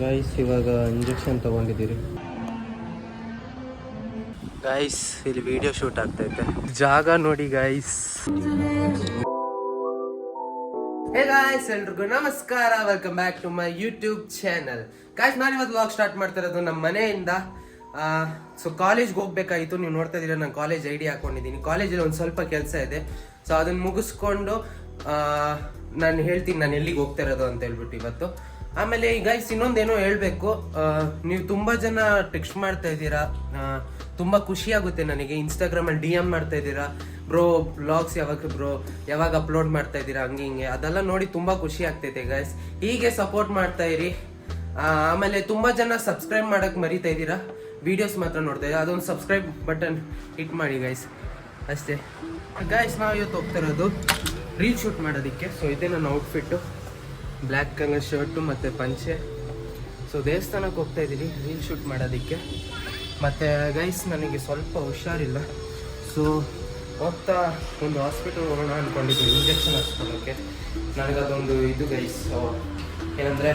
Guys ಇವಾಗ injection ತಗೊಂಡಿದ್ದೀರಿ guys. ಇಲ್ಲಿ ವಿಡಿಯೋ ಶೂಟ್ ಆಗ್ತೈತೆ, ಜಾಗ ನೋಡಿ ಗೈಸ್. ಹೇ ಗಾಯ್ಸ್, ಎಲ್ರಿಗೂ ನಮಸ್ಕಾರ, welcome back to my YouTube channel. Guys, ನಾನು ಇವತ್ತು ವ್ಲಾಗ್ ಸ್ಟಾರ್ಟ್ ಮಾಡ್ತಾ ಇರೋದು ನಮ್ಮ ಮನೆಯಿಂದ. ಸೊ ಕಾಲೇಜ್ಗೆ ಹೋಗ್ಬೇಕಾಗಿತ್ತು. ನೀವು ನೋಡ್ತಾ ಇದ್ದೀರಾ, ನಾನು ಕಾಲೇಜ್ ಐಡಿ ಹಾಕೊಂಡಿದ್ದೀನಿ. ಕಾಲೇಜಲ್ಲಿ ಒಂದು ಸ್ವಲ್ಪ ಕೆಲಸ ಇದೆ. ಸೊ ಅದನ್ನು ಮುಗಿಸ್ಕೊಂಡು ನಾನು ಹೇಳ್ತೀನಿ ನಾನು ಎಲ್ಲಿಗೆ ಹೋಗ್ತಾ ಇರೋದು ಅಂತ ಹೇಳ್ಬಿಟ್ಟು ಇವತ್ತು. ಆಮೇಲೆ ಈ ಗೈಸ್ ಇನ್ನೊಂದೇನೋ ಹೇಳ್ಬೇಕು. ನೀವು ತುಂಬ ಜನ ಟೆಕ್ಸ್ಟ್ ಮಾಡ್ತಾ ಇದ್ದೀರಾ, ತುಂಬ ಖುಷಿ ಆಗುತ್ತೆ ನನಗೆ. ಇನ್ಸ್ಟಾಗ್ರಾಮಲ್ಲಿ DM ಮಾಡ್ತಾ ಇದ್ದೀರಾ, ಬ್ರೋ ಬ್ಲಾಗ್ಸ್ ಯಾವಾಗ ಅಪ್ಲೋಡ್ ಮಾಡ್ತಾ ಇದ್ದೀರಾ, ಹಂಗೆ ಹಿಂಗೆ ಅದೆಲ್ಲ ನೋಡಿ ತುಂಬ ಖುಷಿ ಆಗ್ತೈತೆ ಗೈಸ್. ಹೀಗೆ ಸಪೋರ್ಟ್ ಮಾಡ್ತಾ ಇರಿ. ಆಮೇಲೆ ತುಂಬ ಜನ ಸಬ್ಸ್ಕ್ರೈಬ್ ಮಾಡೋಕ್ಕೆ ಮರಿತಾ ಇದ್ದೀರಾ, ವಿಡಿಯೋಸ್ ಮಾತ್ರ ನೋಡ್ತಾ ಇದ್ದೀರಾ. ಅದೊಂದು ಸಬ್ಸ್ಕ್ರೈಬ್ ಬಟನ್ ಹಿಟ್ ಮಾಡಿ ಗೈಸ್, ಅಷ್ಟೇ ಗೈಸ್. ನಾವು ಇವತ್ತು ಹೋಗ್ತಾ ಇರೋದು ರೀಲ್ ಶೂಟ್ ಮಾಡೋದಕ್ಕೆ. ಸೊ ಇದೇ ನನ್ನ ಔಟ್ಫಿಟ್ಟು, ಬ್ಲ್ಯಾಕ್ ಕಲರ್ ಶರ್ಟು ಮತ್ತು ಪಂಚೆ. ಸೊ ದೇವಸ್ಥಾನಕ್ಕೆ ಹೋಗ್ತಾ ಇದ್ದೀವಿ ರೀಲ್ ಶೂಟ್ ಮಾಡೋದಕ್ಕೆ. ಮತ್ತು ಗೈಸ್ ನನಗೆ ಸ್ವಲ್ಪ ಹುಷಾರಿಲ್ಲ. ಸೊ ಹೋಗ್ತಾ ಒಂದು ಹಾಸ್ಪಿಟಲ್ ಹೋಗೋಣ ಅಂದ್ಕೊಂಡಿದ್ದೀನಿ ಇಂಜೆಕ್ಷನ್ ಹಾಕ್ಸ್ಕೊಳ್ಳೋಕ್ಕೆ. ನನಗದೊಂದು ಇದು ಗೈಸ್, ಏನಂದರೆ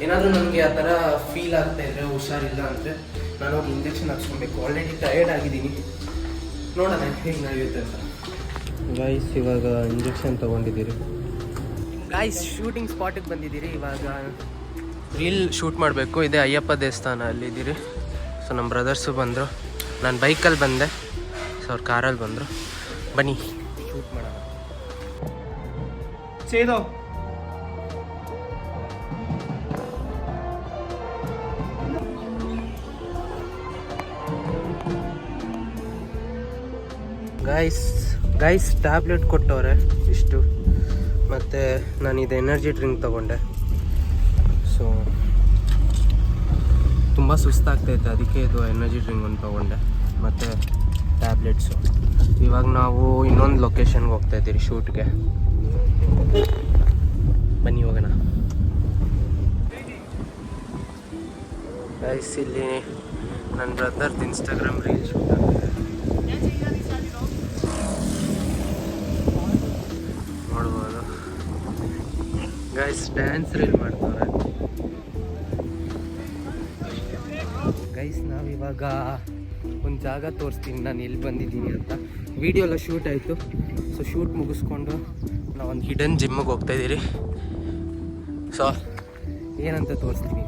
ಏನಾದರೂ ನನಗೆ ಆ ಥರ ಫೀಲ್ ಆಗ್ತಾಯಿದ್ರೆ, ಹುಷಾರಿಲ್ಲ ಅಂದರೆ ನಾನು ಹೋಗಿ ಇಂಜೆಕ್ಷನ್ ಹಾಕ್ಸ್ಕೊಬೇಕು. ಆಲ್ರೆಡಿ ಟಯರ್ಡ್ ಆಗಿದ್ದೀನಿ, ನೋಡೋಣ ಹೇಗೆ ನಡೆಯುತ್ತೆ ಅಂತ. ಗೈಸ್ ಇವಾಗ ಇಂಜೆಕ್ಷನ್ ತೊಗೊಂಡಿದ್ದೀರಿ ಗೈಸ್. ಶೂಟಿಂಗ್ ಸ್ಪಾಟಿಗೆ ಬಂದಿದ್ದೀರಿ. ಇವಾಗ ರೀಲ್ ಶೂಟ್ ಮಾಡಬೇಕು. ಇದೇ ಅಯ್ಯಪ್ಪ ದೇವಸ್ಥಾನ ಅಲ್ಲಿದ್ದೀರಿ. ಸೊ ನಮ್ಮ ಬ್ರದರ್ಸು ಬಂದರು, ನಾನು ಬೈಕಲ್ಲಿ ಬಂದೆ, ಸೊ ಅವ್ರು ಕಾರಲ್ಲಿ ಬಂದರು. ಬನ್ನಿ ಶೂಟ್ ಮಾಡೋಣ. ಸೇದೋ ಗೈಸ್ ಟ್ಯಾಬ್ಲೆಟ್ ಕೊಟ್ಟವ್ರೆ ಇಷ್ಟು, ಮತ್ತು ನಾನು ಇದು ಎನರ್ಜಿ ಡ್ರಿಂಕ್ ತೊಗೊಂಡೆ. ಸೊ ತುಂಬ ಸುಸ್ತಾಗ್ತೈತೆ, ಅದಕ್ಕೆ ಇದು ಎನರ್ಜಿ ಡ್ರಿಂಕ್ ಒಂದು ತೊಗೊಂಡೆ ಮತ್ತು ಟ್ಯಾಬ್ಲೆಟ್ಸು. ಇವಾಗ ನಾವು ಇನ್ನೊಂದು ಲೊಕೇಶನ್ಗೆ ಹೋಗ್ತಾಯಿದ್ದೀರಿ ಶೂಟ್ಗೆ. ಬನ್ನಿ ಹೋಗೋಣ ಗೈಸ್. ಇಲ್ಲಿ ನನ್ನ ಬ್ರದರ್ದು ಇನ್ಸ್ಟಾಗ್ರಾಮ್ ರೀಲ್ ಶೂಟ್ ಆಗ್ತಿದೆ, ನೋಡ್ಬೋದು ಗೈಸ್. ಡ್ಯಾನ್ಸ್ ರೀಲ್ ಮಾಡ್ತಾರೆ ಗೈಸ್. ನಾವಿವಾಗ ಒಂದು ಜಾಗ ತೋರಿಸ್ತೀನಿ ನಾನು ಎಲ್ಲಿ ಬಂದಿದ್ದೀನಿ ಅಂತ. ವಿಡಿಯೋ ಎಲ್ಲ ಶೂಟ್ ಆಯಿತು. ಸೊ ಶೂಟ್ ಮುಗಿಸ್ಕೊಂಡು ನಾವೊಂದು ಹಿಡನ್ ಜಿಮ್ಮಿಗೆ ಹೋಗ್ತಾಯಿದ್ದೀರಿ. ಸೊ ಏನಂತ ತೋರಿಸ್ತೀನಿ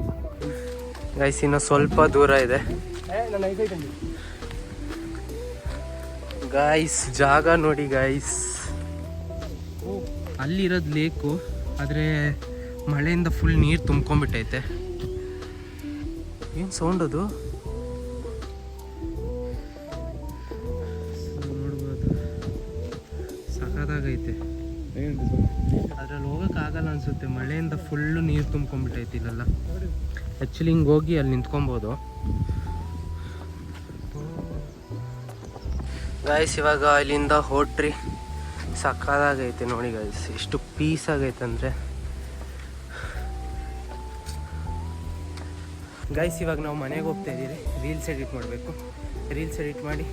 ಗೈಸ್. ಇನ್ನೂ ಸ್ವಲ್ಪ ದೂರ ಇದೆ ಗೈಸ್. ಜಾಗ ನೋಡಿ ಗೈಸ್. ಅಲ್ಲಿರೋದು ಲೇಕು, ಆದರೆ ಮಳೆಯಿಂದ ಫುಲ್ ನೀರು ತುಂಬ್ಕೊಂಡ್ಬಿಟ್ಟೈತೆ. ಏನು ಸೌಂಡ್ ಅದು? ನೋಡ್ಬೋದು, ಸಖತ್ತಾಗೈತೆ. ಅದ್ರಲ್ಲಿ ಹೋಗೋಕ್ಕಾಗಲ್ಲ ಅನಿಸುತ್ತೆ, ಮಳೆಯಿಂದ ಫುಲ್ಲು ನೀರು ತುಂಬ್ಕೊಂಡ್ಬಿಟ್ಟೈತೆ ಇಲ್ಲೆಲ್ಲ. ಆ್ಯಕ್ಚುಲಿ ಹಿಂಗೆ ಹೋಗಿ ಅಲ್ಲಿ ನಿಂತ್ಕೊಬೋದು ಗೈಸ್. ಇವಾಗ ಇಲ್ಲಿಂದ ಹೊಟ್ರಿ ಸಕ್ಕದಾಗೈತೆ ನೋಡಿ ಗೈಸ್, ಎಷ್ಟು ಪೀಸ್ ಆಗೈತೆ ಅಂದರೆ ಗೈಸ್. ಇವಾಗ ನಾವು ಮನೆಗೆ ಹೋಗ್ತಾ ಇದ್ದೀವಿ, ರೀಲ್ಸ್ ಎಡಿಟ್ ಮಾಡಬೇಕು. ರೀಲ್ಸ್ ಎಡಿಟ್ ಮಾಡಿ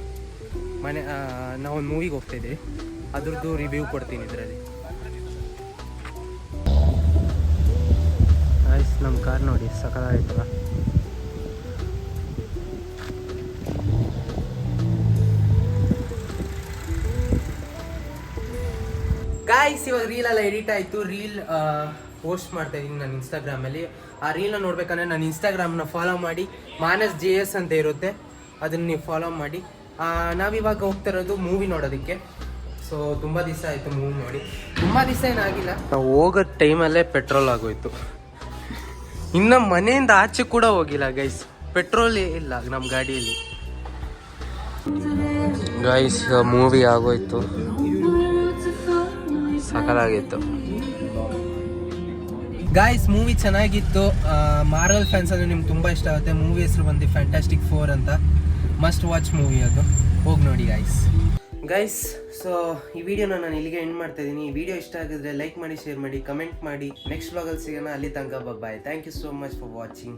ನಾವೊಂದು ಮೂವಿಗೆ ಹೋಗ್ತಾ ಇದ್ದೀವಿ, ಅದ್ರದ್ದು ರಿವ್ಯೂ ಕೊಡ್ತೀನಿ ಇದರಲ್ಲಿ. ಗೈಸ್ ನಮ್ಮ ಕಾರ್ ನೋಡಿ ಸಕ್ಕದಾಗೈತಲ್ಲ. ಗೈಸ್ ಇವಾಗ ರೀಲೆಲ್ಲ ಎಡಿಟ್ ಆಯಿತು. ರೀಲ್ ಪೋಸ್ಟ್ ಮಾಡ್ತಾ ಇದ್ದೀನಿ ನಾನು ಇನ್ಸ್ಟಾಗ್ರಾಮಲ್ಲಿ. ಆ ರೀಲ್ನ ನೋಡ್ಬೇಕಂದ್ರೆ ನನ್ನ ಇನ್ಸ್ಟಾಗ್ರಾಮ್ನ ಫಾಲೋ ಮಾಡಿ, ಮಾನಸ್ JS ಅಂತ ಇರುತ್ತೆ, ಅದನ್ನು ನೀವು ಫಾಲೋ ಮಾಡಿ. ನಾವಿವಾಗ ಹೋಗ್ತಾ ಇರೋದು ಮೂವಿ ನೋಡೋದಕ್ಕೆ. ಸೊ ತುಂಬ ದಿವಸ ಆಯಿತು ಮೂವಿ ನೋಡಿ, ತುಂಬ ದಿವಸ ಏನಾಗಿಲ್ಲ. ನಾವು ಹೋಗೋ ಟೈಮಲ್ಲೇ ಪೆಟ್ರೋಲ್ ಆಗೋಯ್ತು. ಇನ್ನು ಮನೆಯಿಂದ ಆಚೆ ಕೂಡ ಹೋಗಿಲ್ಲ ಗೈಸ್, ಪೆಟ್ರೋಲ್ ಇಲ್ಲ ನಮ್ಮ ಗಾಡಿಯಲ್ಲಿ ಗೈಸ್. ಮೂವಿ ಆಗೋಯ್ತು, ಸಕಲಾಗಿತ್ತು ಗಾಯ್ಸ್. ಮೂವಿ ಚೆನ್ನಾಗಿತ್ತು. ಮಾರ್ವೆಲ್ ಫ್ಯಾನ್ಸ್ ಅಂದರೆ ನಿಮ್ಗೆ ತುಂಬ ಇಷ್ಟ ಆಗುತ್ತೆ. ಮೂವಿ ಹೆಸರು ಬಂದು ಫ್ಯಾಂಟಾಸ್ಟಿಕ್ 4 ಅಂತ. ಮಸ್ಟ್ ವಾಚ್ ಮೂವಿ ಅದು, ಹೋಗಿ ನೋಡಿ ಗೈಸ್. ಸೊ ಈ ವಿಡಿಯೋನ ನಾನು ಇಲ್ಲಿಗೆ ಎಂಡ್ ಮಾಡ್ತಾ ಇದ್ದೀನಿ. ಈ ವಿಡಿಯೋ ಇಷ್ಟ ಆಗಿದ್ರೆ ಲೈಕ್ ಮಾಡಿ, ಶೇರ್ ಮಾಡಿ, ಕಮೆಂಟ್ ಮಾಡಿ. ನೆಕ್ಸ್ಟ್ ವ್ಲಾಗಲ್ಲಿ ಸಿಗೋಣ. ಅಲ್ಲಿ ತನಕ bye. Thank you so much for watching.